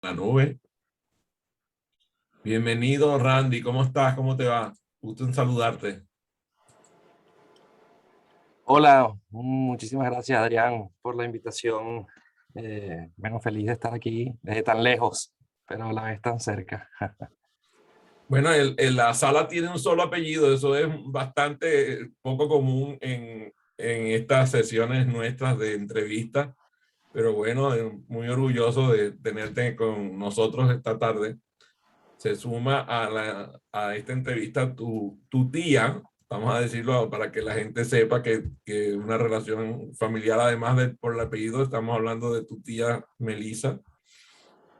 La nube. Bienvenido, Randy. ¿Cómo estás? ¿Cómo te va? Gusto en saludarte. Hola, muchísimas gracias Adrián por la invitación. Bueno, feliz de estar aquí desde tan lejos, pero a la vez tan cerca. Bueno, la sala tiene un solo apellido. Eso es bastante poco común en estas sesiones nuestras de entrevistas. Pero bueno, muy orgulloso de tenerte con nosotros esta tarde. Se suma a esta entrevista tu tía, vamos a decirlo para que la gente sepa que una relación familiar, además de por el apellido, estamos hablando de tu tía Melissa,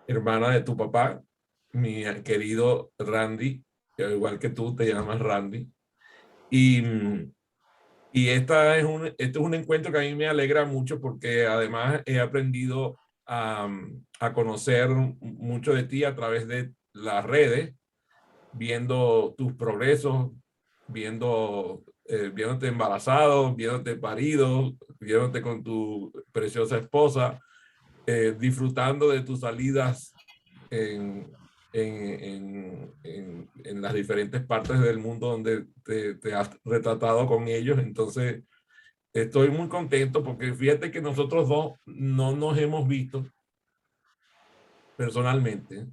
hermana de tu papá, mi querido Randy, que al igual que tú te llamas Randy. Y, y este es un encuentro que a mí me alegra mucho porque además he aprendido a conocer mucho de ti a través de las redes, viendo tus progresos, viéndote embarazado, viéndote parido, viéndote con tu preciosa esposa, disfrutando de tus salidas en, en las diferentes partes del mundo donde te has retratado con ellos. Entonces, estoy muy contento porque fíjate que nosotros dos no nos hemos visto personalmente.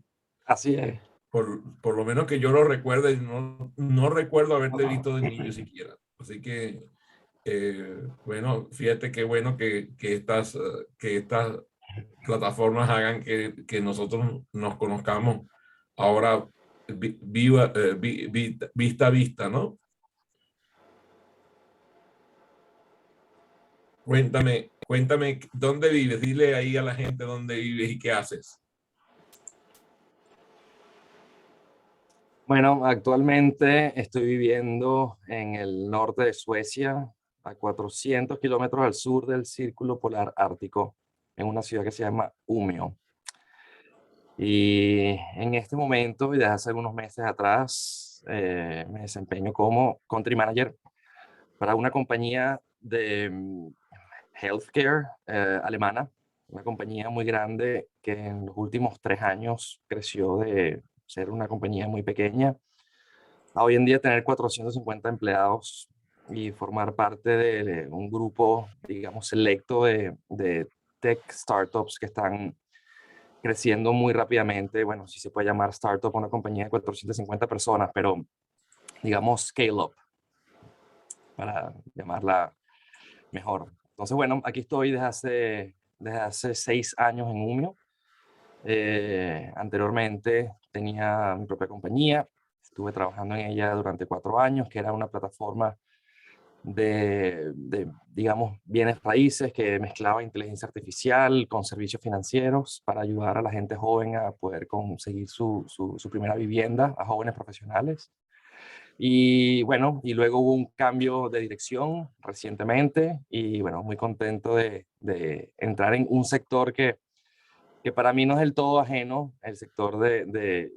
Así es. Por lo menos que yo lo recuerde, no recuerdo haberte visto de niño siquiera. Así que, bueno, fíjate qué bueno que estas plataformas hagan que nosotros nos conozcamos ahora vista a vista, ¿no? Cuéntame dónde vives, dile ahí a la gente dónde vives y qué haces. Bueno, actualmente estoy viviendo en el norte de Suecia, a 400 kilómetros al sur del Círculo Polar Ártico, en una ciudad que se llama Umeå. Y en este momento, y desde hace algunos meses atrás, me desempeño como country manager para una compañía de healthcare alemana, una compañía muy grande que en los últimos 3 años creció de ser una compañía muy pequeña a hoy en día tener 450 empleados y formar parte de un grupo, digamos, selecto de tech startups que están creciendo muy rápidamente. Bueno, si se puede llamar startup a una compañía de 450 personas, pero digamos scale up, para llamarla mejor. Entonces, bueno, aquí estoy desde hace 6 años en Umio. Anteriormente tenía mi propia compañía, estuve trabajando en ella durante 4 años, que era una plataforma digamos, bienes raíces que mezclaba inteligencia artificial con servicios financieros para ayudar a la gente joven a poder conseguir su primera vivienda, a jóvenes profesionales. Y bueno, y luego hubo un cambio de dirección recientemente y bueno, muy contento de entrar en un sector que para mí no es del todo ajeno, el sector de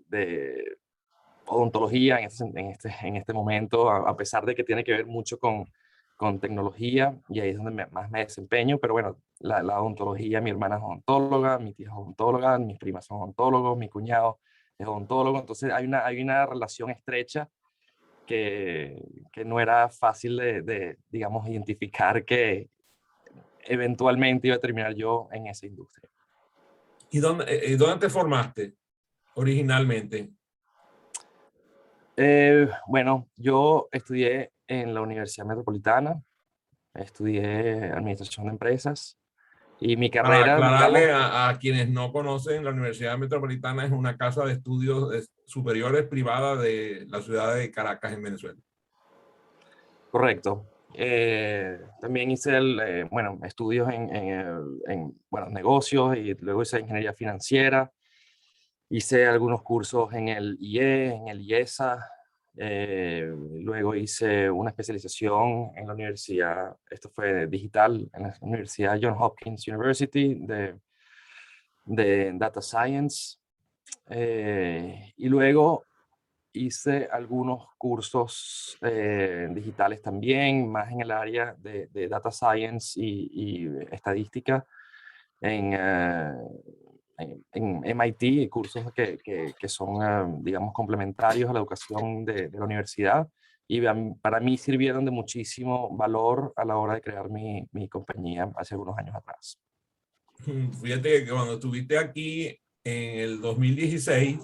odontología en este momento, a pesar de que tiene que ver mucho con tecnología y ahí es donde más me desempeño, pero bueno, la odontología, mi hermana es odontóloga, mi tía es odontóloga, mis primas son odontólogos, mi cuñado es odontólogo, entonces hay una relación estrecha que no era fácil digamos, identificar que eventualmente iba a terminar yo en esa industria. ¿Y dónde te formaste originalmente? Bueno, yo estudié en la Universidad Metropolitana, estudié Administración de Empresas y mi Para carrera, aclararle digamos, a quienes no conocen, la Universidad Metropolitana es una casa de estudios superiores privada de la ciudad de Caracas, en Venezuela. correcto. También hice bueno, estudios bueno, negocios y luego hice ingeniería financiera. Hice algunos cursos en el IE, en el IESA. Luego hice una especialización en la universidad, esto fue digital, en la Universidad Johns Hopkins University de Data Science. Y luego hice algunos cursos digitales también, más en el área de Data Science y estadística en en MIT, cursos que son, digamos, complementarios a la educación de la universidad y para mí sirvieron de muchísimo valor a la hora de crear mi compañía hace algunos años atrás. Fíjate que cuando estuviste aquí en el 2016,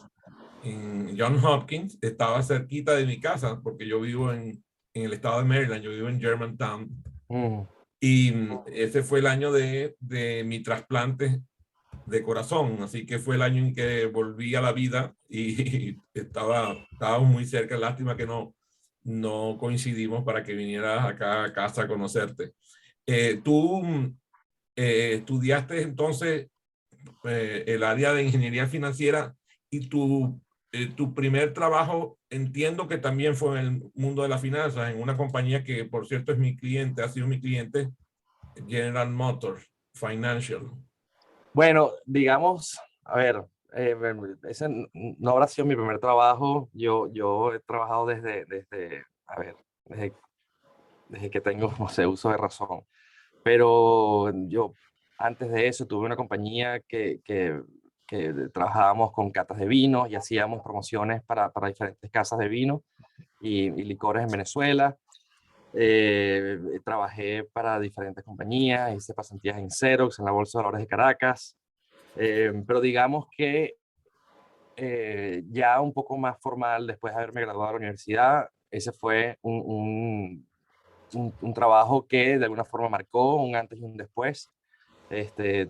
en Johns Hopkins, estaba cerquita de mi casa, porque yo vivo en el estado de Maryland, yo vivo en Germantown. Mm. Y ese fue el año de mi trasplante de corazón, así que fue el año en que volví a la vida y estábamos muy cerca. Lástima que no coincidimos para que vinieras acá a casa a conocerte. Tú estudiaste entonces el área de ingeniería financiera y tu primer trabajo entiendo que también fue en el mundo de las finanzas, en una compañía que por cierto es mi cliente, ha sido mi cliente, General Motors Financial. Bueno, digamos, a ver, ese no habrá sido mi primer trabajo. Yo he trabajado a ver, desde que tengo, no sé, uso de razón. Pero yo, antes de eso, tuve una compañía que trabajábamos con catas de vino y hacíamos promociones diferentes casas de vino y licores en Venezuela. Trabajé para diferentes compañías, hice pasantías en Xerox, en la Bolsa de Valores de Caracas. Pero digamos que ya un poco más formal, después de haberme graduado de la universidad, ese fue un trabajo que de alguna forma marcó un antes y un después.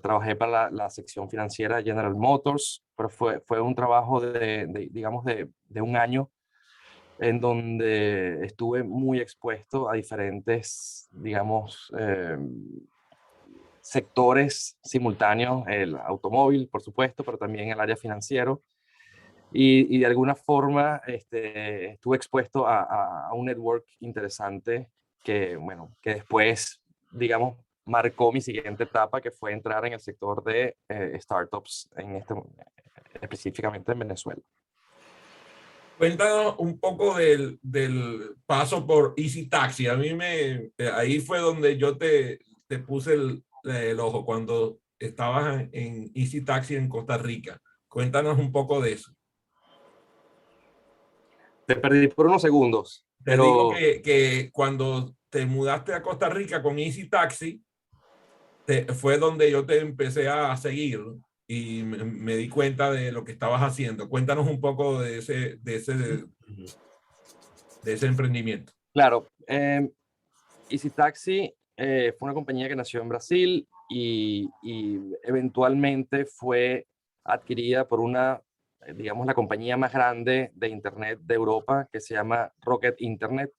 Trabajé para la sección financiera de General Motors, pero fue un trabajo digamos, de un año en donde estuve muy expuesto a diferentes, digamos, sectores simultáneos, el automóvil, por supuesto, pero también el área financiero. Y de alguna forma estuve expuesto a un network interesante que, bueno, que después, digamos, marcó mi siguiente etapa, que fue entrar en el sector de startups, específicamente en Venezuela. Cuéntanos un poco del paso por Easy Taxi. A mí ahí fue donde yo te puse el ojo cuando estabas en Easy Taxi en Costa Rica. Cuéntanos un poco de eso. Te perdí por unos segundos, Te digo pero que cuando te mudaste a Costa Rica con Easy Taxi, fue donde yo te empecé a seguir y me di cuenta de lo que estabas haciendo. Cuéntanos un poco de ese emprendimiento. claro, Easy Taxi fue una compañía que nació en Brasil y eventualmente fue adquirida por digamos, la compañía más grande de Internet de Europa, que se llama Rocket Internet.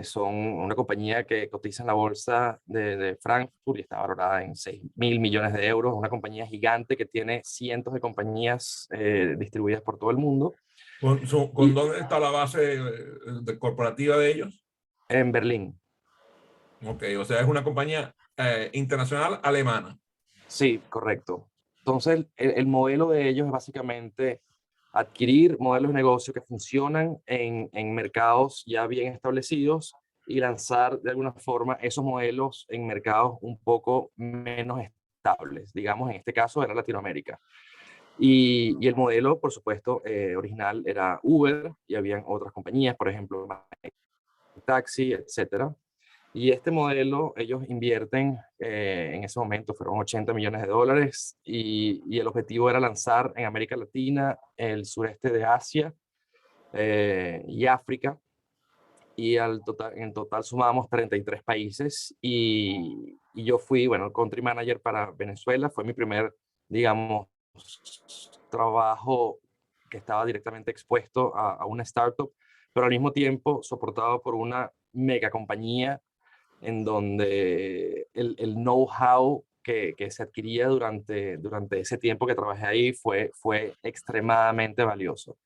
Son una compañía que cotiza en la bolsa de Frankfurt y está valorada en 6.000 millones de euros. Una compañía gigante que tiene cientos de compañías distribuidas por todo el mundo. ¿Con Y dónde está la base corporativa de ellos? en Berlín. Ok, o sea, es una compañía internacional alemana. Sí, correcto. Entonces, el modelo de ellos es básicamente adquirir modelos de negocio que funcionan en mercados ya bien establecidos y lanzar de alguna forma esos modelos en mercados un poco menos estables. Digamos, en este caso era Latinoamérica. Y el modelo, por supuesto, original era Uber y habían otras compañías, por ejemplo, Taxi, etcétera. Y este modelo, ellos invierten, en ese momento fueron 80 millones de dólares y el objetivo era lanzar en América Latina, el sureste de Asia y África. Y en total sumamos 33 países y yo fui, bueno, country manager para Venezuela. Fue mi primer, digamos, trabajo que estaba directamente expuesto a una startup, pero al mismo tiempo soportado por una mega compañía en donde el know-how que se adquiría durante ese tiempo que trabajé ahí fue extremadamente valioso.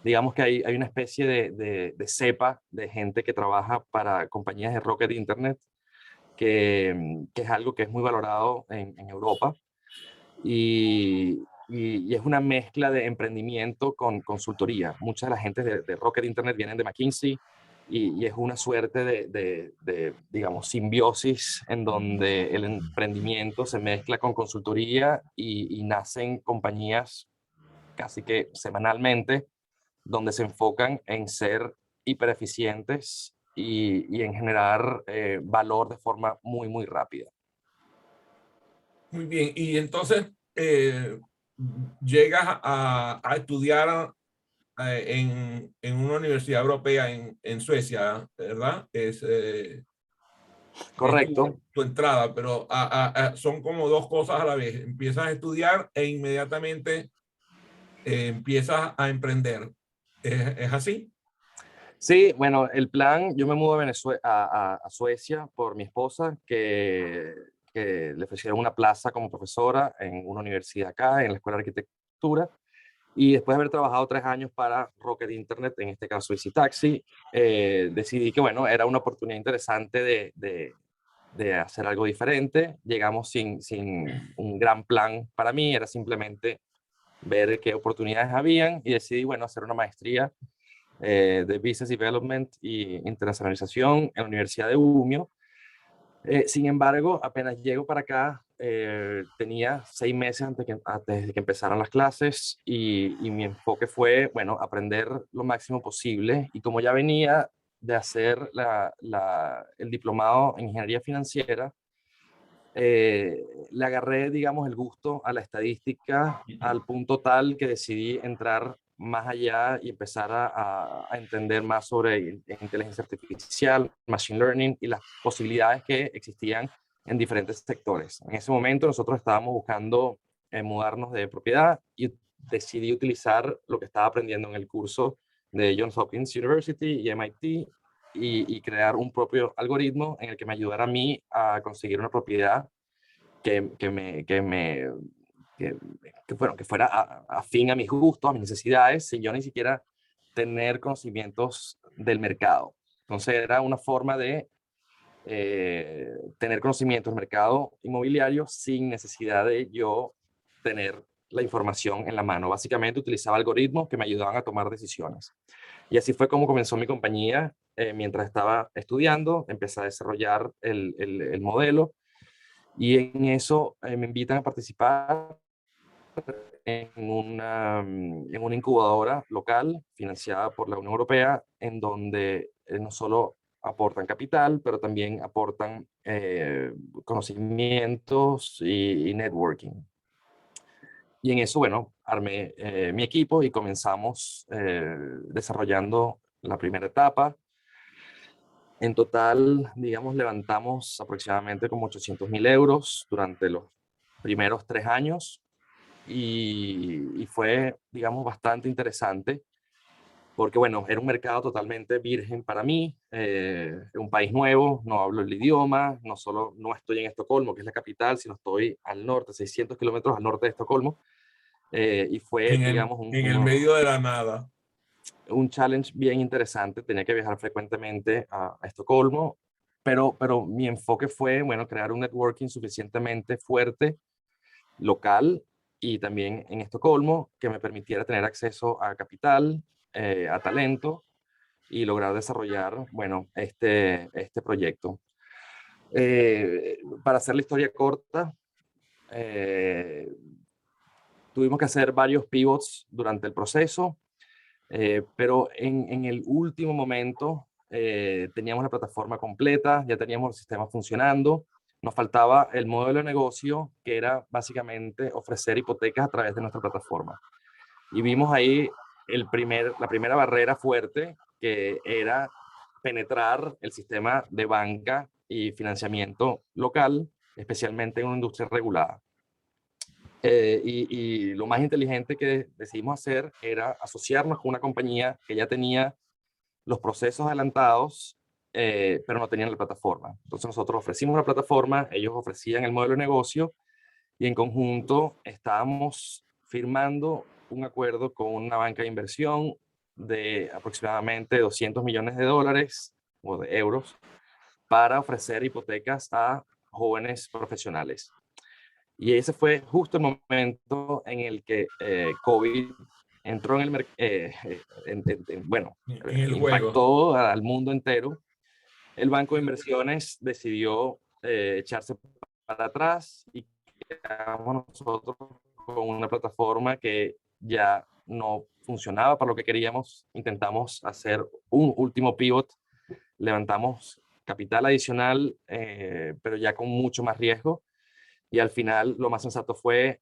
Digamos que hay una especie de cepa de gente que trabaja para compañías de Rocket Internet, que es algo que es muy valorado en Europa y es una mezcla de emprendimiento con consultoría. Mucha de la gente de Rocket Internet vienen de McKinsey, y es una suerte digamos, simbiosis en donde el emprendimiento se mezcla con consultoría y nacen compañías casi que semanalmente donde se enfocan en ser hipereficientes y en generar valor de forma muy, muy rápida. Muy bien. Y entonces llegas a estudiar en una universidad europea en Suecia, ¿verdad? Es Correcto. tu entrada, pero son como dos cosas a la vez. Empiezas a estudiar e inmediatamente empiezas a emprender. Es así? Sí, bueno, el plan, yo me mudo a, a Suecia por mi esposa, que le ofrecieron una plaza como profesora en una universidad acá, en la Escuela de Arquitectura, y después de haber trabajado 3 años para Rocket Internet, en este caso Easy Taxi, decidí que, bueno, era una oportunidad interesante de hacer algo diferente. Llegamos sin un gran plan para mí, era simplemente ver qué oportunidades habían y decidí, bueno, hacer una maestría de Business Development y Internacionalización en la Universidad de Umeå. Sin embargo, apenas llego para acá, tenía 6 meses antes de que empezaran las clases y mi enfoque fue, bueno, aprender lo máximo posible. Y como ya venía de hacer el diplomado en ingeniería financiera, le agarré, digamos, el gusto a la estadística al punto tal que decidí entrar más allá y empezar a entender más sobre inteligencia artificial, machine learning y las posibilidades que existían en diferentes sectores. En ese momento nosotros estábamos buscando mudarnos de propiedad y decidí utilizar lo que estaba aprendiendo en el curso de Johns Hopkins University y MIT y crear un propio algoritmo en el que me ayudara a mí a conseguir una propiedad que, que me, que me, que, bueno, que fuera afín a mis gustos, a mis necesidades, sin yo ni siquiera tener conocimientos del mercado. Entonces era una forma de tener conocimientos del mercado inmobiliario sin necesidad de yo tener la información en la mano. Básicamente utilizaba algoritmos que me ayudaban a tomar decisiones. Y así fue como comenzó mi compañía. Mientras estaba estudiando, empecé a desarrollar el modelo y en eso me invitan a participar en una incubadora local financiada por la Unión Europea, en donde no solo aportan capital, pero también aportan conocimientos y networking. Y en eso, bueno, armé mi equipo y comenzamos desarrollando la primera etapa. En total, digamos, levantamos aproximadamente como 800.000 euros durante los primeros 3 años y fue, digamos, bastante interesante porque, bueno, era un mercado totalmente virgen para mí, un país nuevo, no hablo el idioma, no solo no estoy en Estocolmo, que es la capital, sino estoy al norte, 600 kilómetros al norte de Estocolmo, y fue, digamos, En el medio de la nada. un challenge bien interesante. Tenía que viajar frecuentemente a Estocolmo, pero mi enfoque fue, bueno, crear un networking suficientemente fuerte, local y también en Estocolmo, que me permitiera tener acceso a capital, a talento y lograr desarrollar, bueno, este proyecto. Para hacer la historia corta, eh, tuvimos que hacer varios pivots durante el proceso. Pero en el último momento teníamos la plataforma completa, ya teníamos el sistema funcionando, nos faltaba el modelo de negocio que era básicamente ofrecer hipotecas a través de nuestra plataforma. Y vimos ahí la primera barrera fuerte que era penetrar el sistema de banca y financiamiento local, especialmente en una industria regulada. Y lo más inteligente que decidimos hacer era asociarnos con una compañía que ya tenía los procesos adelantados, pero no tenían la plataforma. Entonces nosotros ofrecimos la plataforma, ellos ofrecían el modelo de negocio y en conjunto estábamos firmando un acuerdo con una banca de inversión de aproximadamente 200 millones de dólares o de euros para ofrecer hipotecas a jóvenes profesionales. Y ese fue justo el momento en el que COVID entró en el bueno, En el juego. impactó al mundo entero. El banco de inversiones decidió echarse para atrás y quedamos nosotros con una plataforma que ya no funcionaba para lo que queríamos. Intentamos hacer un último pivot, levantamos capital adicional, pero ya con mucho más riesgo. Y al final lo más sensato fue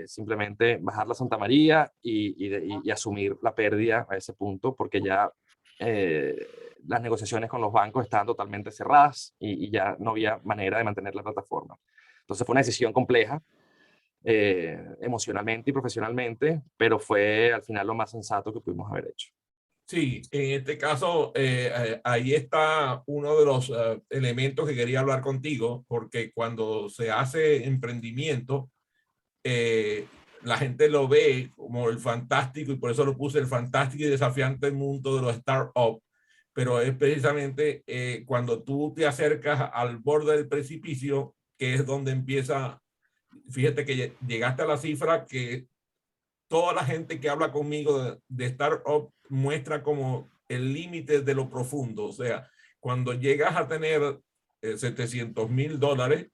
simplemente bajar la Santa María y asumir la pérdida a ese punto, porque ya las negociaciones con los bancos estaban totalmente cerradas y ya no había manera de mantener la plataforma. Entonces fue una decisión compleja, emocionalmente y profesionalmente, pero fue al final lo más sensato que pudimos haber hecho. Sí, en este caso, ahí está uno de los elementos que quería hablar contigo, porque cuando se hace emprendimiento, la gente lo ve como el fantástico, y por eso lo puse, el fantástico y desafiante mundo de los startups, pero es precisamente cuando tú te acercas al borde del precipicio, que es donde empieza, fíjate que llegaste a la cifra que toda la gente que habla conmigo de startup muestra como el límite de lo profundo. O sea, cuando llegas a tener $700,000,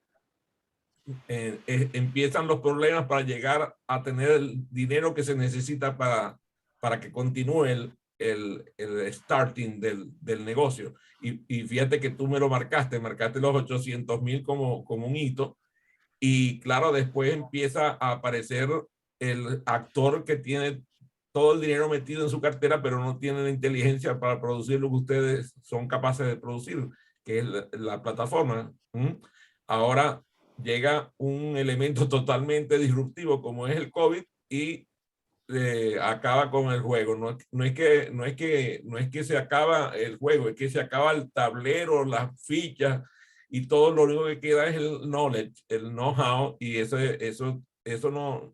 empiezan los problemas para llegar a tener el dinero que se necesita para que continúe el starting del negocio. Y fíjate que tú me lo marcaste los 800,000 como un hito. Y claro, después empieza a aparecer el actor que tiene todo el dinero metido en su cartera, pero no tiene la inteligencia para producir lo que ustedes son capaces de producir, que es la plataforma. Ahora llega un elemento totalmente disruptivo como es el COVID y acaba con el juego. No es que se acaba el juego, es que se acaba el tablero, las fichas y todo. Lo único que queda es el knowledge, el know-how, y eso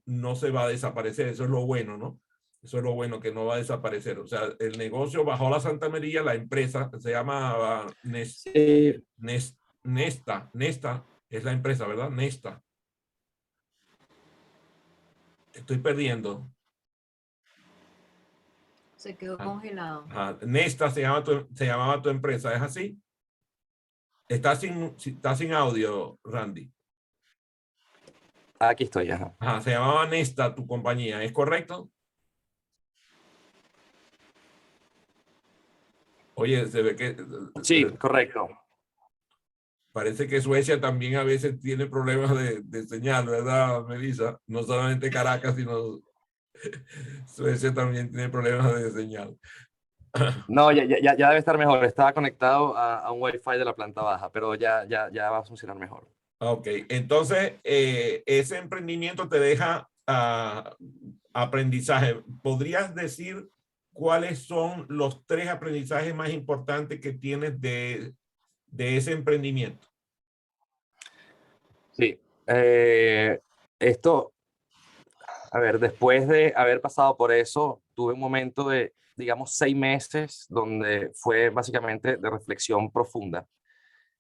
no se va a desaparecer. Eso es lo bueno, ¿no? Eso es lo bueno, que no va a desaparecer. O sea, el negocio bajo la Santa María, la empresa se llama Nesta es la empresa, ¿verdad? Nesta. Te estoy perdiendo. Se quedó congelado. Nesta se llamaba tu empresa, ¿es así? Está sin audio, Randy. Aquí estoy, ajá. Se llamaba Nesta tu compañía, ¿es correcto? Oye, se ve que Sí, correcto. parece que Suecia también a veces tiene problemas de señal, ¿verdad, Melissa? No solamente Caracas, sino Suecia también tiene problemas de señal. No, ya debe estar mejor. Estaba conectado a un Wi-Fi de la planta baja, pero ya va a funcionar mejor. Ok, entonces ese emprendimiento te deja aprendizaje. ¿Podrías decir cuáles son los 3 aprendizajes más importantes que tienes de ese emprendimiento? Sí. Esto, a ver, después de haber pasado por eso, tuve un momento de, digamos, 6 meses donde fue básicamente de reflexión profunda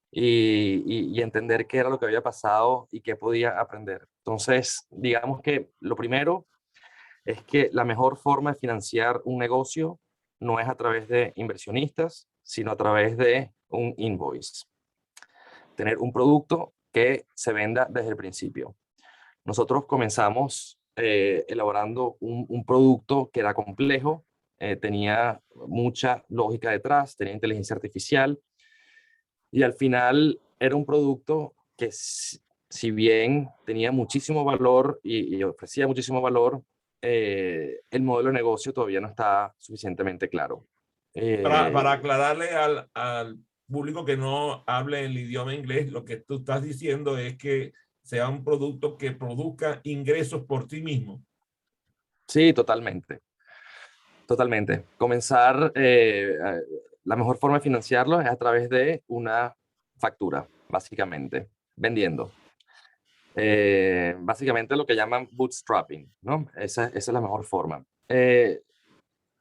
y entender qué era lo que había pasado y qué podía aprender. Entonces, digamos que lo primero es que la mejor forma de financiar un negocio no es a través de inversionistas, sino a través de un invoice. Tener un producto que se venda desde el principio. Nosotros comenzamos elaborando un producto que era complejo, tenía mucha lógica detrás, tenía inteligencia artificial y al final era un producto que si bien tenía muchísimo valor y ofrecía muchísimo valor, el modelo de negocio todavía no está suficientemente claro. Para aclararle al público que no hable el idioma inglés, lo que tú estás diciendo es que sea un producto que produzca ingresos por sí mismo. Sí, totalmente. Totalmente. Comenzar, la mejor forma de financiarlo es a través de una factura, básicamente, vendiendo. Básicamente lo que llaman bootstrapping, ¿no? Esa es la mejor forma.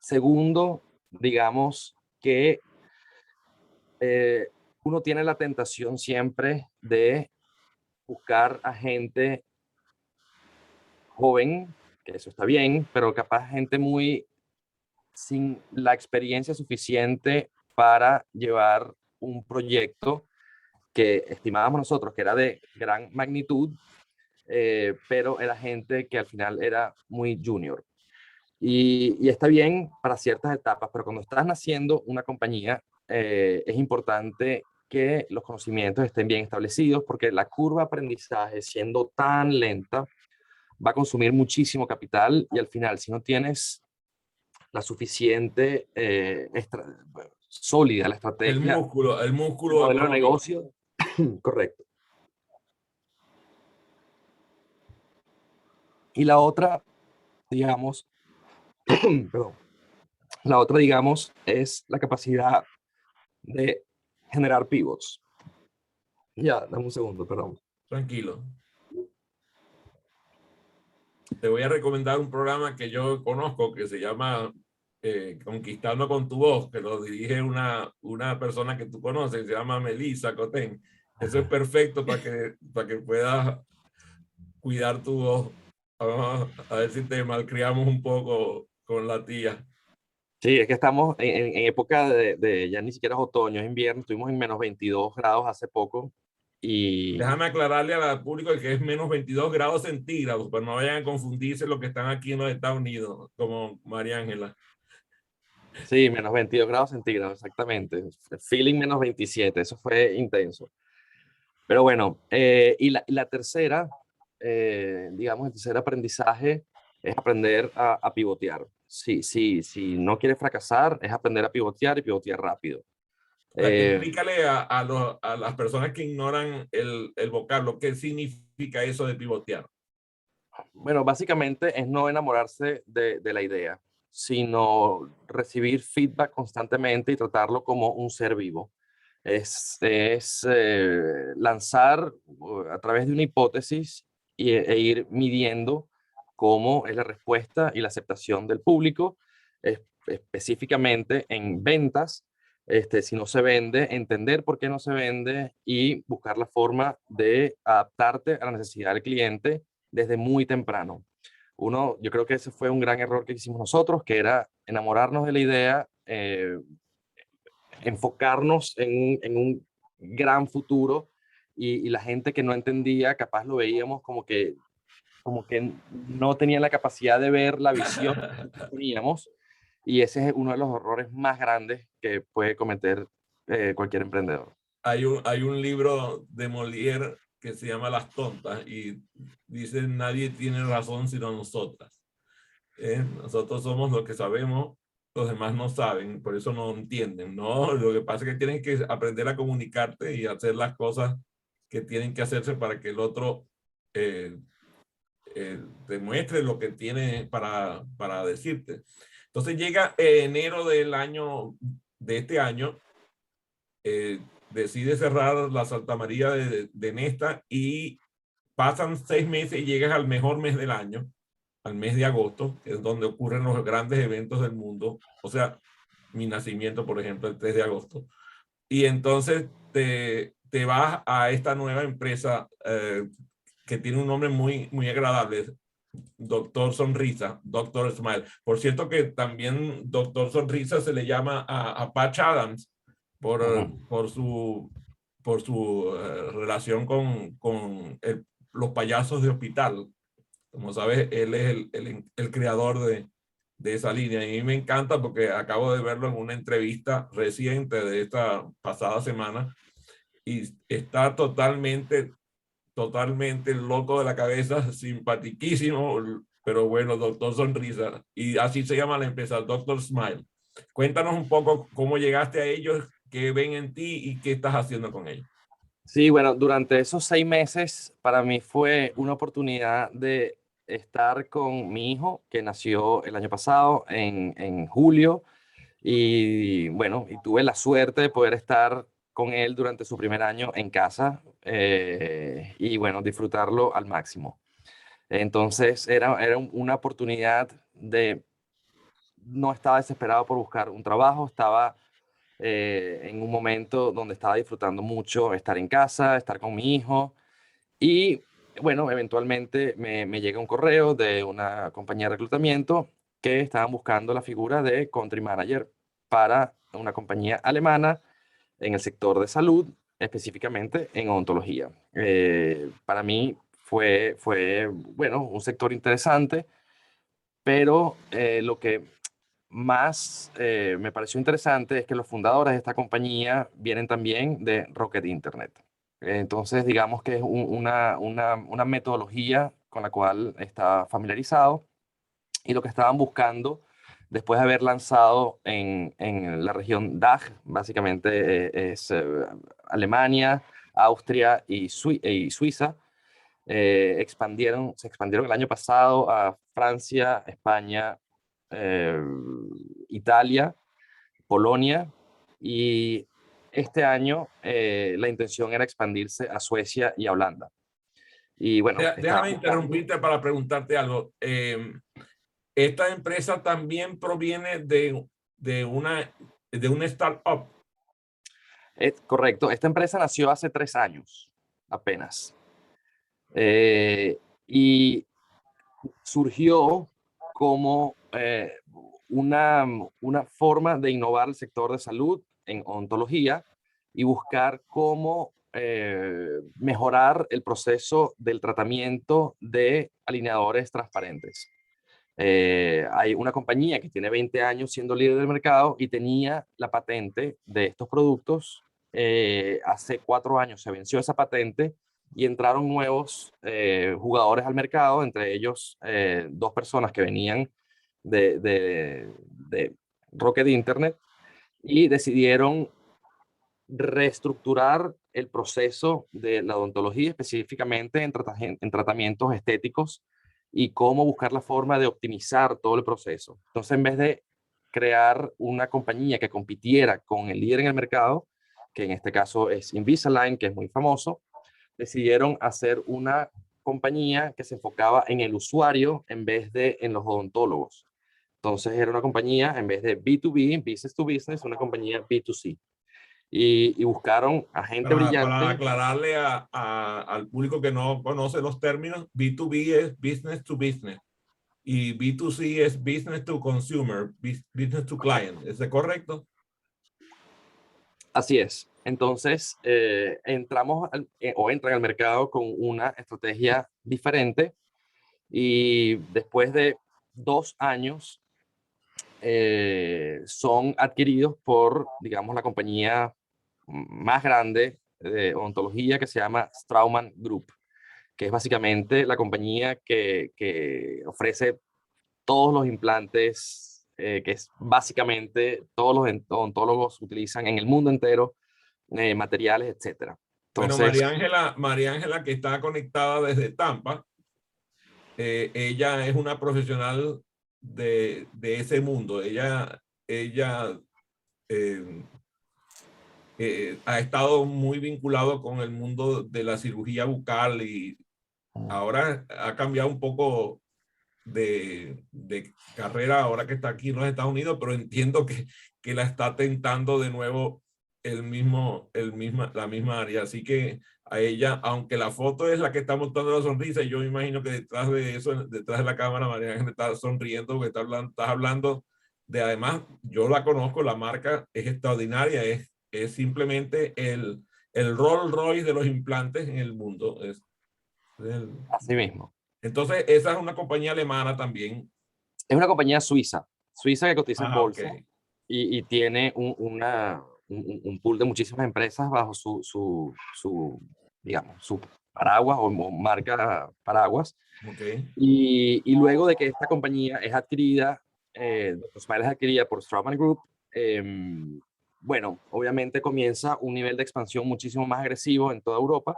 Segundo, digamos que uno tiene la tentación siempre de buscar a gente joven, que eso está bien, pero capaz gente muy sin la experiencia suficiente para llevar un proyecto que estimábamos nosotros que era de gran magnitud, pero era gente que al final era muy junior. Y está bien para ciertas etapas, pero cuando estás naciendo una compañía, es importante que los conocimientos estén bien establecidos, porque la curva de aprendizaje, siendo tan lenta, va a consumir muchísimo capital y al final, si no tienes la suficiente sólida la estrategia, El el músculo modelo de económico. negocio, correcto. Y la otra, digamos, perdón, la otra, digamos, es la capacidad de generar pivots. Ya, dame un segundo, perdón. Tranquilo. Te voy a recomendar un programa que yo conozco que se llama Conquistando con tu voz, que lo dirige una persona que tú conoces, se llama Melissa Cotén. Eso es perfecto para que puedas cuidar tu voz. Vamos a ver si te malcriamos un poco con la tía. Sí, es que estamos en época ya ni siquiera es otoño, es invierno, estuvimos en menos 22 grados hace poco y Déjame aclararle al público que es menos 22 grados centígrados, para no vayan a confundirse los que están aquí en los Estados Unidos, como María Ángela. sí, menos 22 grados centígrados, exactamente. Feeling menos 27, eso fue intenso. Pero bueno, y la tercera, digamos, el tercer aprendizaje es aprender a pivotear. Si no quieres fracasar, es aprender a pivotear y pivotear rápido. Explícale a las personas que ignoran el vocablo, ¿qué significa eso de pivotear? Bueno, básicamente es no enamorarse de la idea, sino recibir feedback constantemente y tratarlo como un ser vivo. Es lanzar a través de una hipótesis e ir midiendo cómo es la respuesta y la aceptación del público, específicamente en ventas. Si no se vende, entender por qué no se vende y buscar la forma de adaptarte a la necesidad del cliente desde muy temprano. Yo creo que ese fue un gran error que hicimos nosotros, que era enamorarnos de la idea, enfocarnos en un gran futuro y la gente que no entendía, capaz lo veíamos como que no tenían la capacidad de ver la visión que teníamos y ese es uno de los errores más grandes que puede cometer cualquier emprendedor. Hay un libro de Molière que se llama Las tontas y dice nadie tiene razón sino nosotras. Nosotros somos los que sabemos, los demás no saben, por eso no entienden, ¿no? Lo que pasa es que tienes que aprender a comunicarte y hacer las cosas que tienen que hacerse para que el otro eh, demuestre lo que tiene para decirte. Entonces llega enero del año, de este año, decide cerrar la Santa María de Nesta y pasan 6 meses y llegas al mejor mes del año, al mes de agosto, que es donde ocurren los grandes eventos del mundo. O sea, mi nacimiento, por ejemplo, el 3 de agosto. Y entonces te vas a esta nueva empresa que tiene un nombre muy agradable, Doctor Sonrisa, Doctor Smile. Por cierto que también Doctor Sonrisa se le llama a Patch Adams por, por su, por su relación con los payasos de hospital. Como sabes, él es el creador de esa línea. Y a mí me encanta porque acabo de verlo en una entrevista reciente de esta pasada semana y está totalmente loco de la cabeza, simpatiquísimo, pero bueno, Doctor Sonrisa. Y así se llama la empresa, Doctor Smile. Cuéntanos un poco cómo llegaste a ellos, qué ven en ti y qué estás haciendo con ellos. Sí, bueno, durante esos 6 meses para mí fue una oportunidad de estar con mi hijo que nació el año pasado en julio y bueno, y tuve la suerte de poder estar con él durante su primer año en casa y bueno, disfrutarlo al máximo. Entonces era una oportunidad de, no estaba desesperado por buscar un trabajo, estaba en un momento donde estaba disfrutando mucho estar en casa, estar con mi hijo y bueno, eventualmente me llega un correo de una compañía de reclutamiento que estaban buscando la figura de country manager para una compañía alemana en el sector de salud, específicamente en odontología. Para mí fue, bueno, un sector interesante, pero lo que más me pareció interesante es que los fundadores de esta compañía vienen también de Rocket Internet. Entonces, digamos que es una metodología con la cual está familiarizado, y lo que estaban buscando después de haber lanzado en la región DACH, básicamente es Alemania, Austria y Suiza. Se expandieron el año pasado a Francia, España, eh, Italia, Polonia, y este año la intención era expandirse a Suecia y a Holanda. Y bueno, Déjame interrumpirte para preguntarte algo. Esta empresa también proviene de una startup. Es correcto. Esta empresa nació hace 3 años, apenas. Y surgió como una forma de innovar el sector de salud en odontología y buscar cómo mejorar el proceso del tratamiento de alineadores transparentes. Hay una compañía que tiene 20 años siendo líder del mercado y tenía la patente de estos productos. Hace 4 años se venció esa patente y entraron nuevos jugadores al mercado, entre ellos 2 personas que venían de Rocket Internet, y decidieron reestructurar el proceso de la odontología, específicamente en tratamientos estéticos, y cómo buscar la forma de optimizar todo el proceso. Entonces, en vez de crear una compañía que compitiera con el líder en el mercado, que en este caso es Invisalign, que es muy famoso, decidieron hacer una compañía que se enfocaba en el usuario en vez de en los odontólogos. Entonces era una compañía, en vez de B2B, business to business, una compañía B2C. Y buscaron a gente brillante. Para aclararle al público que no conoce los términos, B2B es business to business y B2C es business to consumer, business to client. ¿Es correcto? Así es. Entonces, entran al mercado con una estrategia diferente, y después de 2 años son adquiridos por, digamos, la compañía más grande de odontología, que se llama Straumann Group, que es básicamente la compañía que ofrece todos los implantes, que es básicamente todos los odontólogos utilizan en el mundo entero, materiales, etcétera. Bueno, Entonces, María Ángela, que está conectada desde Tampa, ella es una profesional de ese mundo. Ella eh, ha estado muy vinculado con el mundo de la cirugía bucal y ahora ha cambiado un poco de carrera ahora que está aquí en los Estados Unidos, pero entiendo que la está tentando de nuevo la misma área. Así que a ella, aunque la foto es la que está mostrando la sonrisa, yo me imagino que detrás de eso, detrás de la cámara, María Ángel está sonriendo porque estás hablando de, además, yo la conozco, la marca es extraordinaria, es simplemente el Rolls Royce de los implantes en el mundo. así mismo. Entonces, esa es una compañía alemana también. Es una compañía suiza que cotiza en Ok. bolsa, y tiene un pool de muchísimas empresas bajo digamos, su paraguas o marca paraguas. Ok. Y luego de que esta compañía es adquirida, es adquirida por Straumann Group, bueno, obviamente comienza un nivel de expansión muchísimo más agresivo en toda Europa.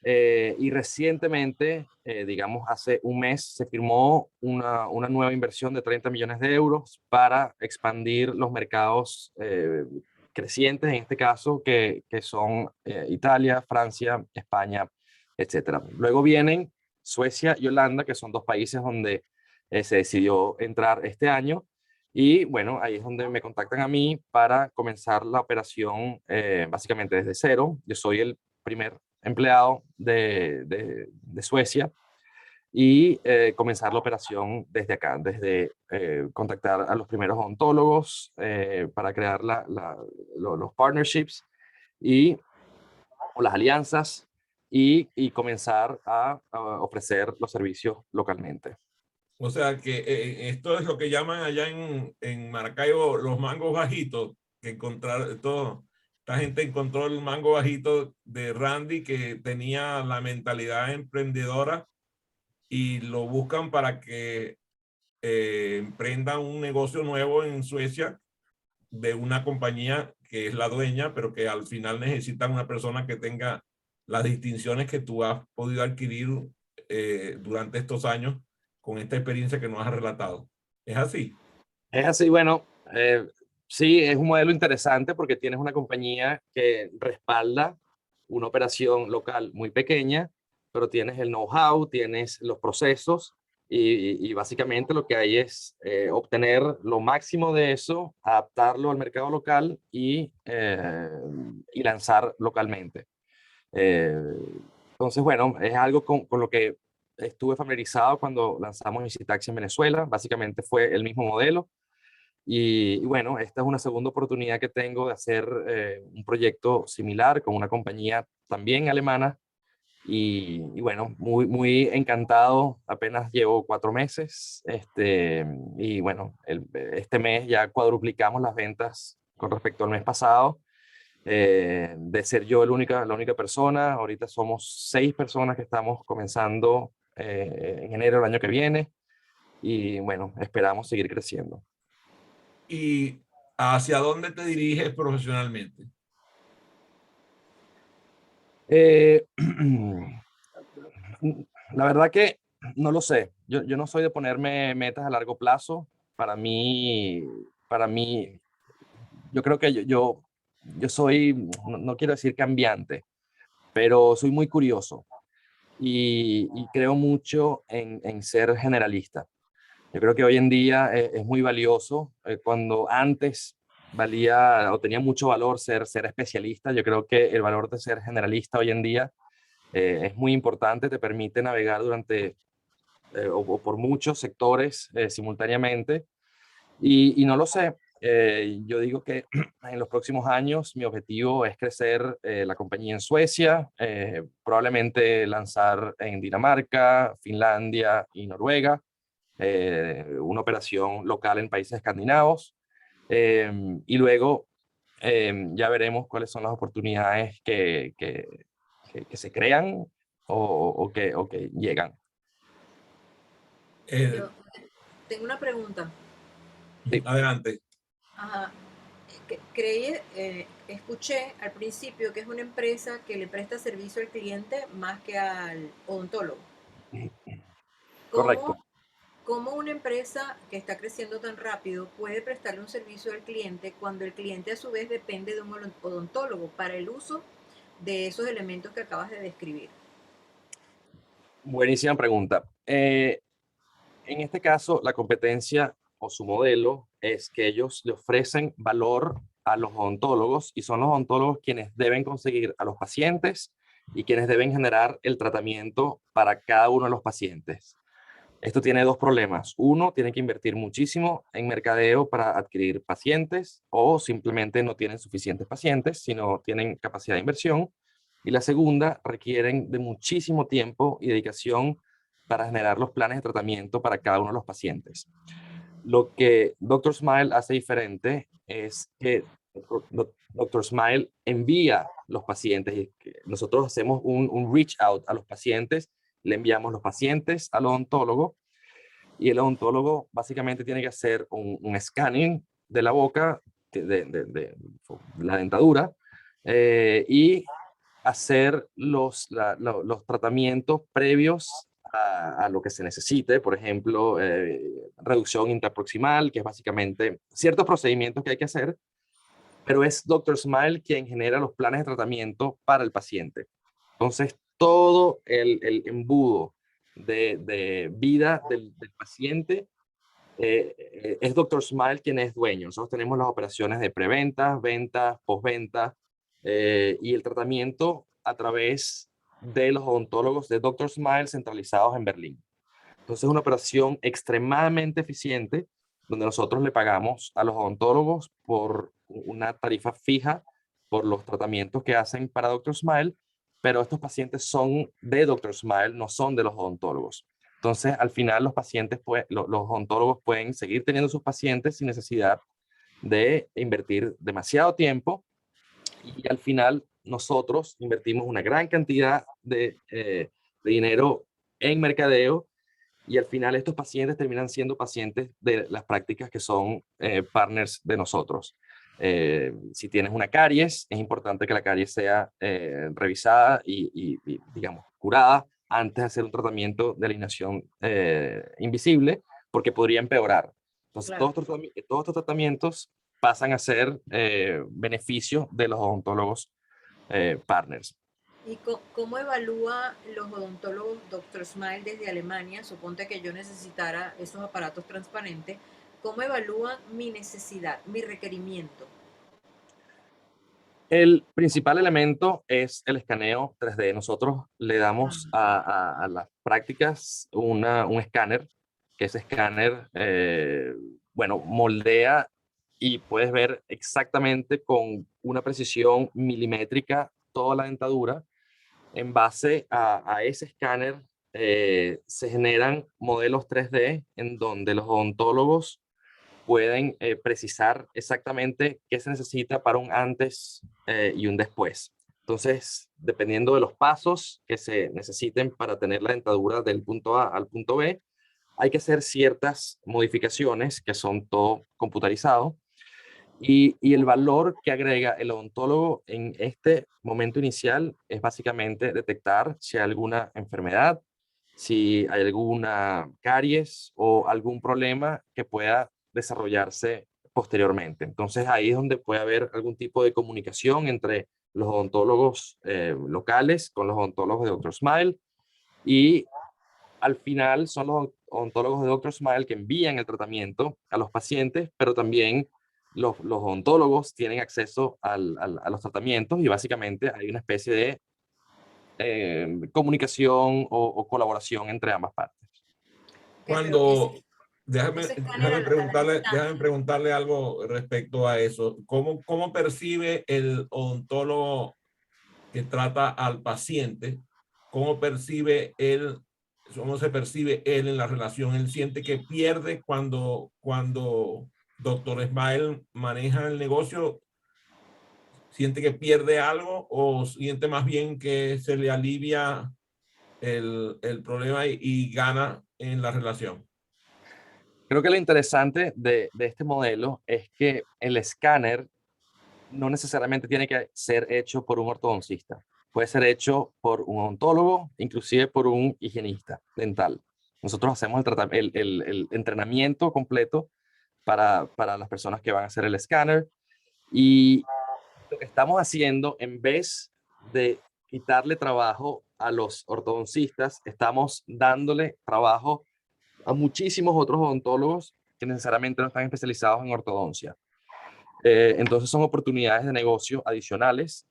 Y recientemente, digamos hace un mes, se firmó una nueva inversión de 30 millones de euros para expandir los mercados crecientes, en este caso, que son Italia, Francia, España, etcétera. Luego vienen Suecia y Holanda, que son 2 países donde se decidió entrar este año. Y bueno, ahí es donde me contactan a mí para comenzar la operación básicamente desde cero. Yo soy el primer empleado de Suecia, y comenzar la operación desde acá, desde contactar a los primeros odontólogos para crear los partnerships o las alianzas y comenzar a ofrecer los servicios localmente. O sea que esto es lo que llaman allá en Maracaibo los mangos bajitos, que esta gente encontró el mango bajito de Randy, que tenía la mentalidad emprendedora, y lo buscan para que emprenda un negocio nuevo en Suecia de una compañía que es la dueña, pero que al final necesitan una persona que tenga las distinciones que tú has podido adquirir durante estos años con esta experiencia que nos has relatado. ¿Es así? Es así, bueno, sí, es un modelo interesante porque tienes una compañía que respalda una operación local muy pequeña, pero tienes el know-how, tienes los procesos y básicamente lo que hay es obtener lo máximo de eso, adaptarlo al mercado local y lanzar localmente. Eh, entonces, bueno, es algo con lo que estuve familiarizado cuando lanzamos Visitaxi en Venezuela. Básicamente fue el mismo modelo. Y bueno, esta es una segunda oportunidad que tengo de hacer un proyecto similar con una compañía también alemana. Y bueno, muy encantado. Apenas llevo 4 meses. Y bueno, este mes ya cuadruplicamos las ventas con respecto al mes pasado. De ser yo la única persona, ahorita somos 6 personas que estamos comenzando en enero del año que viene. Y bueno, esperamos seguir creciendo. ¿Y hacia dónde te diriges profesionalmente? Eh, la verdad que no lo sé. Yo no soy de ponerme metas a largo plazo. Para mí, yo creo que yo soy, no quiero decir cambiante, pero soy muy curioso y creo mucho en ser generalista. Yo creo que hoy en día es muy valioso. Cuando antes valía o tenía mucho valor ser especialista, yo creo que el valor de ser generalista hoy en día es muy importante, te permite navegar durante o por muchos sectores simultáneamente. Y no lo sé, yo digo que en los próximos años mi objetivo es crecer la compañía en Suecia, probablemente lanzar en Dinamarca, Finlandia y Noruega, una operación local en países escandinavos. Y luego ya veremos cuáles son las oportunidades que se crean o que llegan. Eh, Yo tengo una pregunta. Sí. Adelante. Ajá. Escuché al principio que es una empresa que le presta servicio al cliente más que al odontólogo. Correcto. ¿Cómo, cómo una empresa que está creciendo tan rápido puede prestarle un servicio al cliente cuando el cliente a su vez depende de un odontólogo para el uso de esos elementos que acabas de describir? Buenísima pregunta. En este caso, la competencia o su modelo es que ellos le ofrecen valor a los odontólogos y son los odontólogos quienes deben conseguir a los pacientes y quienes deben generar el tratamiento para cada uno de los pacientes. Esto tiene 2 problemas. Uno, tiene que invertir muchísimo en mercadeo para adquirir pacientes o simplemente no tienen suficientes pacientes, sino tienen capacidad de inversión. Y la segunda, requieren de muchísimo tiempo y dedicación para generar los planes de tratamiento para cada uno de los pacientes. Lo que Dr. Smile hace diferente es que Dr. Smile envía los pacientes y nosotros hacemos un reach out a los pacientes, le enviamos los pacientes al odontólogo y el odontólogo básicamente tiene que hacer un scanning de la boca, de la dentadura, y hacer los tratamientos previos a lo que se necesite, por ejemplo, reducción interproximal, que es básicamente ciertos procedimientos que hay que hacer, pero es Dr. Smile quien genera los planes de tratamiento para el paciente. Entonces, todo el embudo de vida del paciente es Dr. Smile quien es dueño. Nosotros tenemos las operaciones de preventa, venta, postventa y el tratamiento a través de los odontólogos de Dr. Smile centralizados en Berlín. Entonces es una operación extremadamente eficiente donde nosotros le pagamos a los odontólogos por una tarifa fija por los tratamientos que hacen para Dr. Smile, pero estos pacientes son de Dr. Smile, no son de los odontólogos. Entonces, al final, los pacientes, los odontólogos pueden seguir teniendo sus pacientes sin necesidad de invertir demasiado tiempo y al final nosotros invertimos una gran cantidad de dinero en mercadeo y al final estos pacientes terminan siendo pacientes de las prácticas que son partners de nosotros. Si tienes una caries, es importante que la caries sea revisada y, digamos, curada antes de hacer un tratamiento de alineación invisible, porque podría empeorar. Entonces, Claro. todos estos tratamientos pasan a ser beneficio de los odontólogos partners. ¿Y cómo evalúa los odontólogos Dr. Smile desde Alemania? Suponte que yo necesitara esos aparatos transparentes. ¿Cómo evalúan mi necesidad, mi requerimiento? El principal elemento es el escaneo 3D. Nosotros le damos a las prácticas un escáner, que ese escáner, bueno, moldea y puedes ver exactamente con una precisión milimétrica toda la dentadura. En base a ese escáner se generan modelos 3D en donde los odontólogos pueden precisar exactamente qué se necesita para un antes y un después. Entonces, dependiendo de los pasos que se necesiten para tener la dentadura del punto A al punto B, hay que hacer ciertas modificaciones que son todo computarizado. Y el valor que agrega el odontólogo en este momento inicial es básicamente detectar si hay alguna enfermedad, si hay alguna caries o algún problema que pueda desarrollarse posteriormente. Entonces ahí es donde puede haber algún tipo de comunicación entre los odontólogos locales con los odontólogos de Dr. Smile y al final son los odontólogos de Dr. Smile que envían el tratamiento a los pacientes, pero también los odontólogos tienen acceso a los tratamientos y básicamente hay una especie de comunicación o colaboración entre ambas partes. Ok, pero Cuando, déjame, ese escáner a la déjame distancia. preguntarle algo respecto a eso. ¿Cómo percibe el odontólogo que trata al paciente? ¿Cómo se percibe él en la relación? ¿Él siente que pierde cuando Dr. Smile maneja el negocio? ¿Siente que pierde algo o siente más bien que se le alivia el problema y gana en la relación? Creo que lo interesante de este modelo es que el escáner no necesariamente tiene que ser hecho por un ortodoncista. Puede ser hecho por un odontólogo, inclusive por un higienista dental. Nosotros hacemos el entrenamiento completo para las personas que van a hacer el escáner y lo que estamos haciendo, en vez de quitarle trabajo a los ortodoncistas, estamos dándole trabajo a muchísimos otros odontólogos que necesariamente no están especializados en ortodoncia. Entonces son oportunidades de negocio adicionales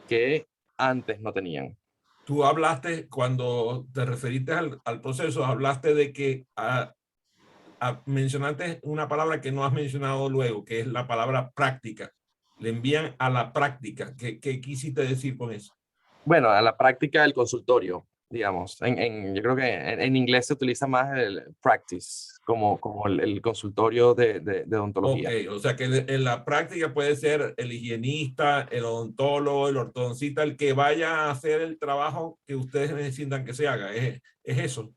que antes no tenían. Tú hablaste, cuando te referiste al proceso, hablaste de que mencionaste una palabra que no has mencionado luego, que es la palabra práctica. Le envían a la práctica. ¿Qué quisiste decir con eso? Bueno, a la práctica del consultorio, digamos. Yo creo que en inglés se utiliza más el practice como el consultorio de Ok, odontología. o sea que en la práctica puede ser el higienista, el odontólogo, el ortodoncista, el que vaya a hacer el trabajo que ustedes necesitan que se haga. Es eso.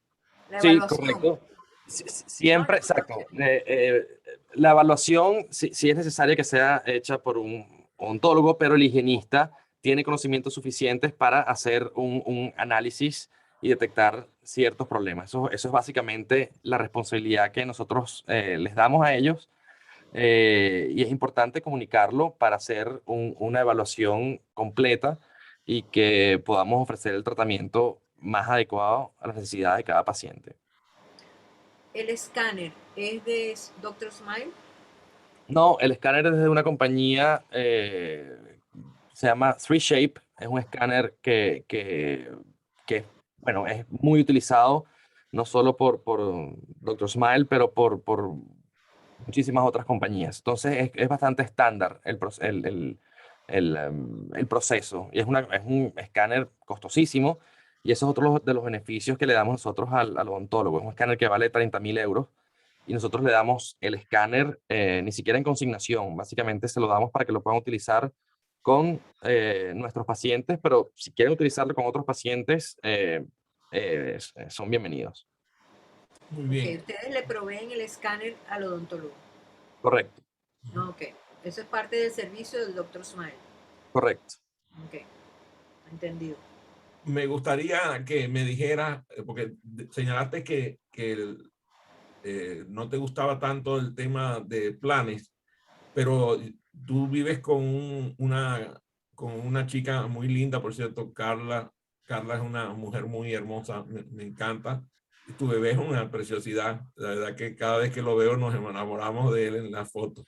La Sí, evaluación, correcto. ¿no? La Siempre, exacto. evaluación. La evaluación sí es necesaria que sea hecha por un odontólogo, pero el higienista tiene conocimientos suficientes para hacer un análisis y detectar ciertos problemas. Eso es básicamente la responsabilidad que nosotros les damos a ellos y es importante comunicarlo para hacer una evaluación completa y que podamos ofrecer el tratamiento más adecuado a las necesidades de cada paciente. El escáner es de Dr. Smile. No, el escáner es de una compañía, se llama 3Shape, es un escáner que, bueno, es muy utilizado no solo por Dr. Smile, pero por muchísimas otras compañías. Entonces es bastante estándar el proceso. Y es un escáner costosísimo, y eso es otro de los beneficios que le damos nosotros al odontólogo. Es un escáner que vale 30.000 euros, y nosotros le damos el escáner ni siquiera en consignación. Básicamente se lo damos para que lo puedan utilizar con nuestros pacientes, pero si quieren utilizarlo con otros pacientes, son bienvenidos. Muy Ok, bien. ustedes le proveen el escáner al odontólogo. Correcto, Ok, eso es parte del servicio del Dr. Smile. correcto. Ok, entendido. Me gustaría que me dijeras, porque señalaste que no te gustaba tanto el tema de planes, pero tú vives con una chica muy linda, por cierto, Carla. Carla es una mujer muy hermosa, me encanta. Y tu bebé es una preciosidad. La verdad que cada vez que lo veo nos enamoramos de él en la foto.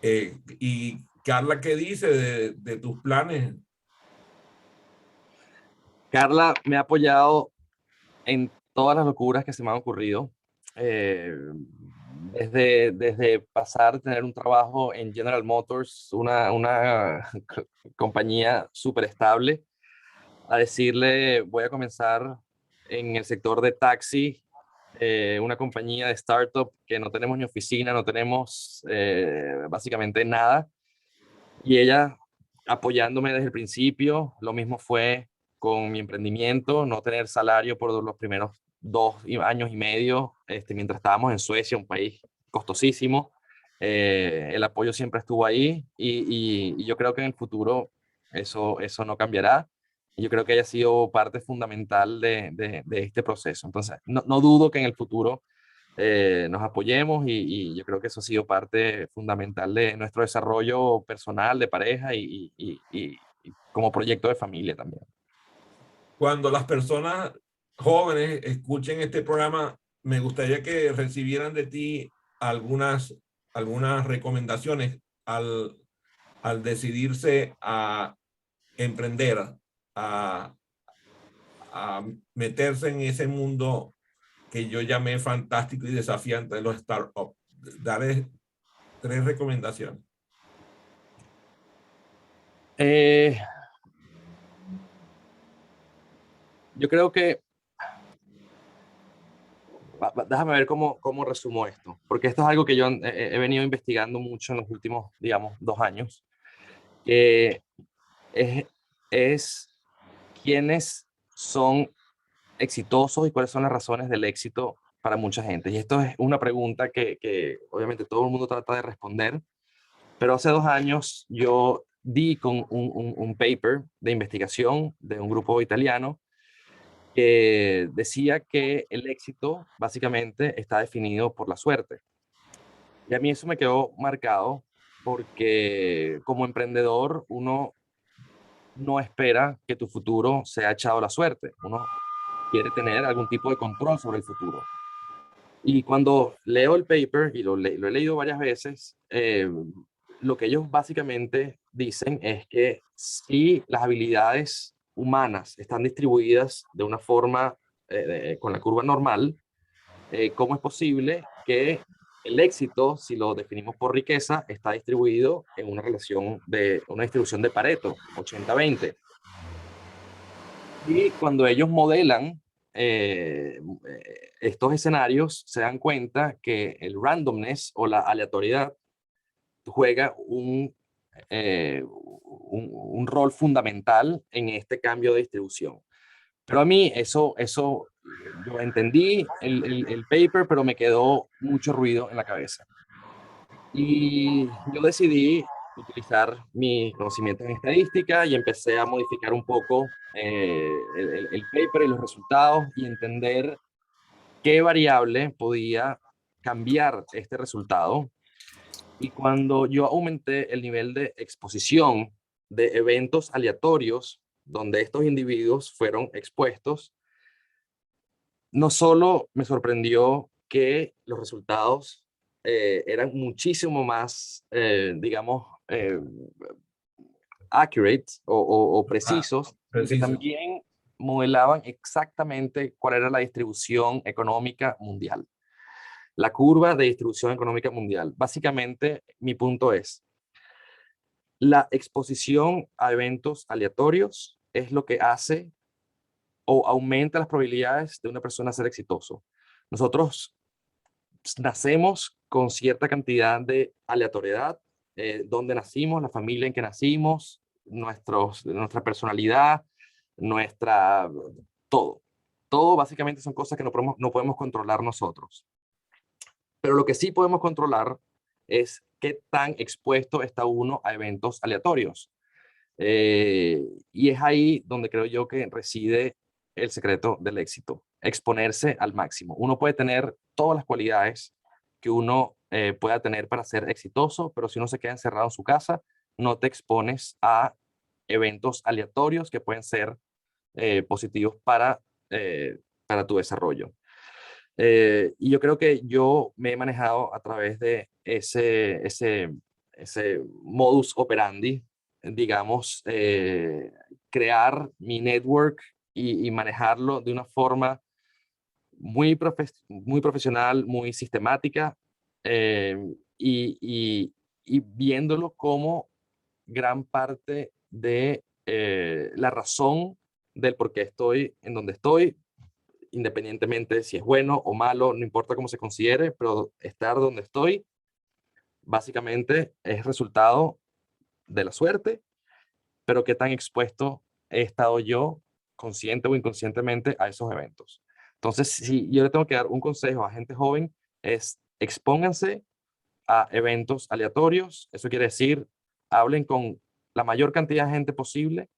Y Carla, ¿qué dice de tus planes? Carla me ha apoyado en todas las locuras que se me han ocurrido. eh, desde pasar de tener un trabajo en General Motors, una compañía súper estable, a decirle voy a comenzar en el sector de taxi, una compañía de startup que no tenemos ni oficina, no tenemos básicamente nada. Y ella apoyándome desde el principio. Lo mismo fue con mi emprendimiento, no tener salario por los primeros 2 años y medio, mientras estábamos en Suecia, un país costosísimo. El apoyo siempre estuvo ahí, y yo creo que en el futuro eso no cambiará. Y yo creo que ella ha sido parte fundamental de este proceso. Entonces, no dudo que en el futuro nos apoyemos, y yo creo que eso ha sido parte fundamental de nuestro desarrollo personal, de pareja, y como proyecto de familia también. Cuando las personas jóvenes escuchen este programa, me gustaría que recibieran de ti algunas recomendaciones al decidirse a emprender, a, a meterse en ese mundo que yo llamé fantástico y desafiante de los startups. Daré 3 recomendaciones. Eh, yo creo que, déjame ver cómo resumo esto, porque esto es algo que yo he venido investigando mucho en los últimos, digamos, 2 años, que es, es quiénes son exitosos y cuáles son las razones del éxito para mucha gente. Y esto es una pregunta que obviamente todo el mundo trata de responder, pero hace 2 años yo di con un paper de investigación de un grupo italiano que decía que el éxito básicamente está definido por la suerte. Y a mí eso me quedó marcado, porque como emprendedor uno no espera que tu futuro sea echado a la suerte. Uno quiere tener algún tipo de control sobre el futuro. Y cuando leo el paper, y lo he leído varias veces, lo que ellos básicamente dicen es que si las habilidades humanas están distribuidas de una forma con la curva normal, ¿cómo es posible que el éxito, si lo definimos por riqueza, está distribuido en una distribución de Pareto, 80-20? Y cuando ellos modelan estos escenarios, se dan cuenta que el randomness o la aleatoriedad juega un rol fundamental en este cambio de distribución. Pero a mí yo entendí el paper, pero me quedó mucho ruido en la cabeza. Y yo decidí utilizar mis conocimientos en estadística, y empecé a modificar un poco el paper y los resultados, y entender qué variable podía cambiar este resultado. Y cuando yo aumenté el nivel de exposición de eventos aleatorios donde estos individuos fueron expuestos, no solo me sorprendió que los resultados eran muchísimo más, digamos, accurate o Ah, precisos, sino que preciso. también modelaban exactamente cuál era la distribución económica mundial. La curva de distribución económica mundial. Básicamente, mi punto es, la exposición a eventos aleatorios es lo que hace o aumenta las probabilidades de una persona ser exitoso. Nosotros nacemos con cierta cantidad de aleatoriedad, dónde nacimos, la familia en que nacimos, nuestra personalidad, nuestra, todo. Todo básicamente son cosas que no podemos controlar nosotros. Pero lo que sí podemos controlar es qué tan expuesto está uno a eventos aleatorios. Y es ahí donde creo yo que reside el secreto del éxito, exponerse al máximo. Uno puede tener todas las cualidades que uno pueda tener para ser exitoso, pero si uno se queda encerrado en su casa, no te expones a eventos aleatorios que pueden ser positivos para tu desarrollo. Y yo creo que yo me he manejado a través de ese modus operandi, digamos, crear mi network y manejarlo de una forma muy profesional, muy sistemática, eh, y viéndolo como gran parte de la razón del por qué estoy en donde estoy, independientemente si es bueno o malo, no importa cómo se considere, pero estar donde estoy básicamente es resultado de la suerte, pero qué tan expuesto he estado yo, consciente o inconscientemente, a esos eventos. Entonces, si yo le tengo que dar un consejo a gente joven, es expónganse a eventos aleatorios. Eso quiere decir, hablen con la mayor cantidad de gente posible.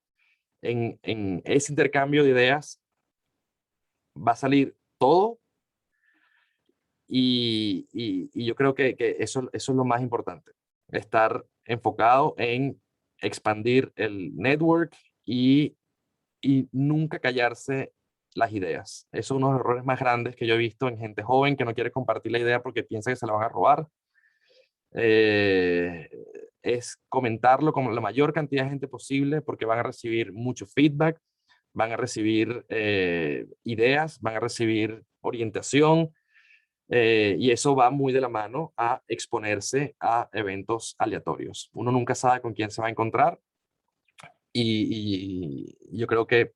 En ese intercambio de ideas va a salir todo. Y yo creo que eso es lo más importante, estar enfocado en expandir el network y nunca callarse las ideas. Eso es uno de los errores más grandes que yo he visto en gente joven que no quiere compartir la idea porque piensa que se la van a robar. Eh, es comentarlo con la mayor cantidad de gente posible porque van a recibir mucho feedback, van a recibir ideas, van a recibir orientación. Y eso va muy de la mano a exponerse a eventos aleatorios. Uno nunca sabe con quién se va a encontrar y yo creo que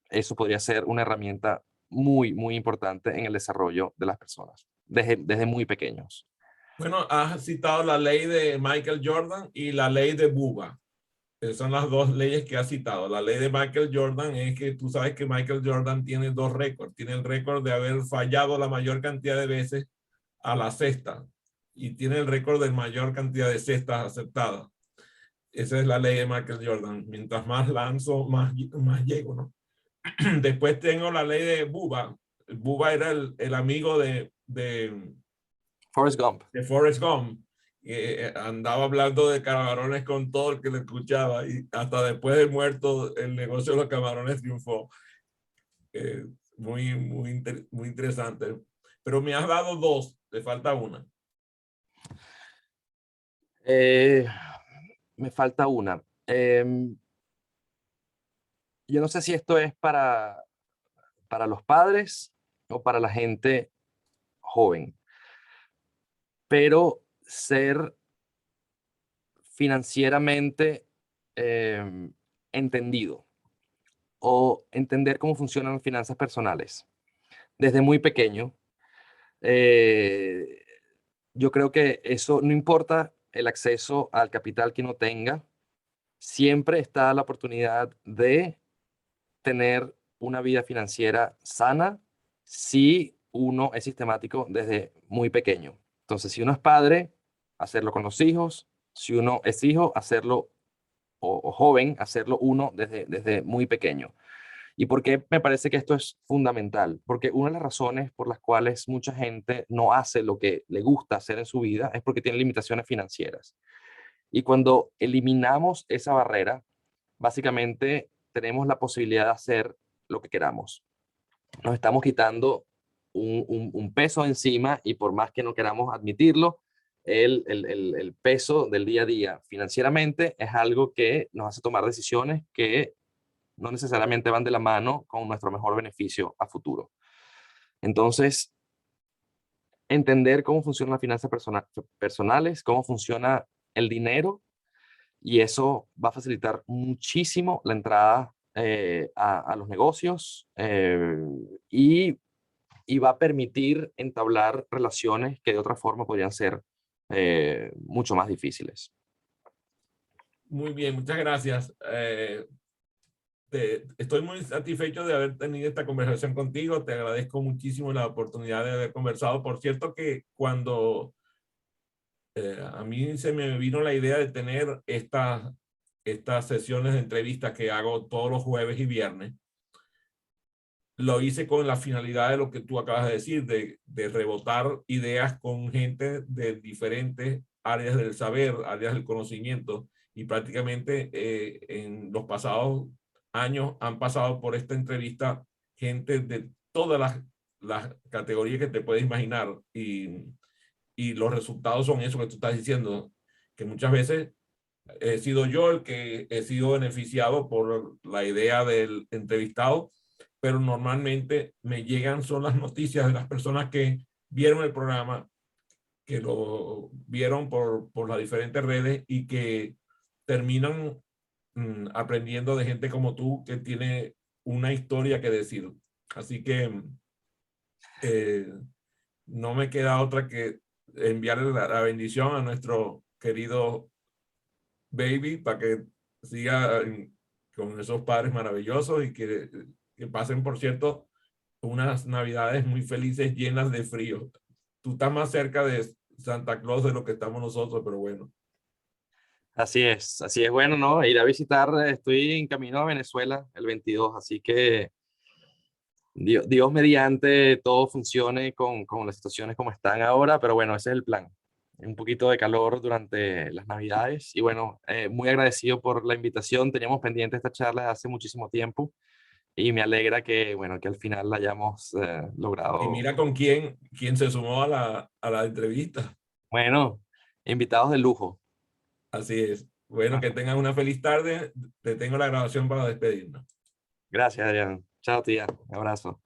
eso podría ser una herramienta muy importante en el desarrollo de las personas, desde muy pequeños. Bueno, has citado la ley de Michael Jordan y la ley de Buba. Son las dos leyes que has citado. La ley de Michael Jordan es que tú sabes que Michael Jordan tiene dos récords. Tiene el récord de haber fallado la mayor cantidad de veces a la cesta y tiene el récord de mayor cantidad de cestas aceptadas. Esa es la ley de Michael Jordan. Mientras más lanzo, más llego, ¿no? Después tengo la ley de Bubba. Bubba era el amigo Forrest Gump. de Forrest Gump. Andaba hablando de camarones con todo el que le escuchaba y hasta después de muerto el negocio de los camarones triunfó. Muy interesante. Pero me has dado dos, te falta una. Me falta una. Yo no sé si esto es para los padres o para la gente joven, pero ser financieramente entendido o entender cómo funcionan las finanzas personales desde muy pequeño. Yo creo que eso no importa el acceso al capital que uno tenga, siempre está la oportunidad de tener una vida financiera sana si uno es sistemático desde muy pequeño. Entonces, si uno es padre, hacerlo con los hijos; si uno es hijo, hacerlo, o joven, hacerlo uno desde muy pequeño. ¿Y por qué me parece que esto es fundamental? Porque una de las razones por las cuales mucha gente no hace lo que le gusta hacer en su vida es porque tiene limitaciones financieras. Y cuando eliminamos esa barrera, básicamente tenemos la posibilidad de hacer lo que queramos. Nos estamos quitando un peso encima y por más que no queramos admitirlo, el peso del día a día financieramente es algo que nos hace tomar decisiones que no necesariamente van de la mano con nuestro mejor beneficio a futuro. Entonces, entender cómo funcionan las finanzas personales, cómo funciona el dinero, y eso va a facilitar muchísimo la entrada a los negocios y va a permitir entablar relaciones que de otra forma podrían ser mucho más difíciles. Muy bien, muchas gracias. Estoy muy satisfecho de haber tenido esta conversación contigo. Te agradezco muchísimo la oportunidad de haber conversado. Por cierto que cuando a mí se me vino la idea de tener estas sesiones de entrevistas que hago todos los jueves y viernes, lo hice con la finalidad de lo que tú acabas de decir, de rebotar ideas con gente de diferentes áreas del saber, áreas del conocimiento, y prácticamente en los pasados años han pasado por esta entrevista gente de todas las categorías que te puedes imaginar, y los resultados son eso que tú estás diciendo, que muchas veces he sido yo el que he sido beneficiado por la idea del entrevistado, pero normalmente me llegan son las noticias de las personas que vieron el programa, que lo vieron por las diferentes redes y que terminan aprendiendo de gente como tú que tiene una historia que decir. Así que no me queda otra que enviarle la bendición a nuestro querido baby para que siga con esos padres maravillosos y que pasen, por cierto, unas navidades muy felices llenas de frío. Tú estás más cerca de Santa Claus de lo que estamos nosotros, pero bueno. Así es. Bueno, ¿no? Ir a visitar, estoy en camino a Venezuela el 22, así que Dios mediante todo funcione con las situaciones como están ahora, pero bueno, ese es el plan. Un poquito de calor durante las Navidades y bueno, muy agradecido por la invitación. Teníamos pendiente esta charla hace muchísimo tiempo y me alegra que, bueno, que al final la hayamos Y logrado. mira con quién se sumó a la entrevista. Bueno, invitados de lujo. Así es. Bueno, que tengan una feliz tarde. Te tengo la grabación para despedirnos. Gracias, Adrián. Chao, tía. Un abrazo.